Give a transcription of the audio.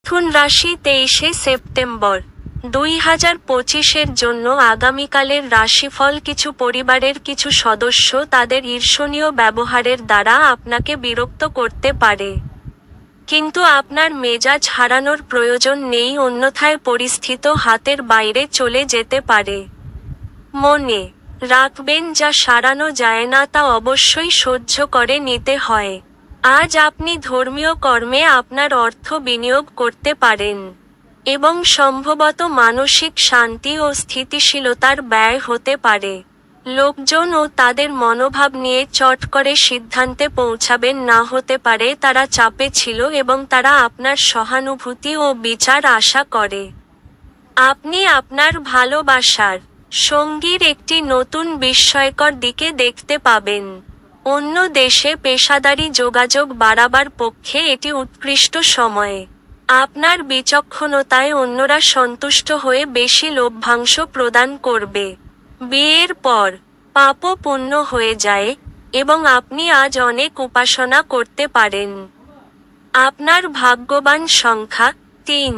মিথুন রাশি 23শে সেপ্টেম্বর 2025-এর জন্য আগামীকালের রাশিফল। কিছু পরিবারের কিছু সদস্য তাদের ঈর্ষণীয় ব্যবহারের দ্বারা আপনাকে বিরক্ত করতে পারে, কিন্তু আপনার মেজাজ হারানোর প্রয়োজন নেই, অন্যথায় পরিস্থিতি হাতের বাইরে চলে যেতে পারে। মনে রাখবেন, যা সারানো যায় না তা অবশ্যই সহ্য করে নিতে হয়। আজ আপনি ধর্মীয় কর্মে আপনার অর্থ বিনিয়োগ করতে পারেন এবং সম্ভবত মানসিক শান্তি ও স্থিতিশীলতার ব্যয় হতে পারে। লোকজন ও তাদের মনোভাব নিয়ে চট করে সিদ্ধান্তে পৌঁছাবেন না, হতে পারে তারা চাপে ছিল এবং তারা আপনার সহানুভূতি ও বিচার আশা করে। আপনি আপনার ভালোবাসার সঙ্গীর একটি নতুন বিস্ময়কর দিকে দেখতে পাবেন। অন্য দেশে পেশাদারী যোগাযোগ বাড়াবার পক্ষে এটি উৎকৃষ্ট সময়। আপনার বিচক্ষণতায় অন্যরা সন্তুষ্ট হয়ে বেশি লভ্যাংশ প্রদান করবে। বিয়ের পর পাপও পূর্ণ হয়ে যায় এবং আপনি আজ অনেক উপাসনা করতে পারেন। আপনার ভাগ্যবান সংখ্যা 3।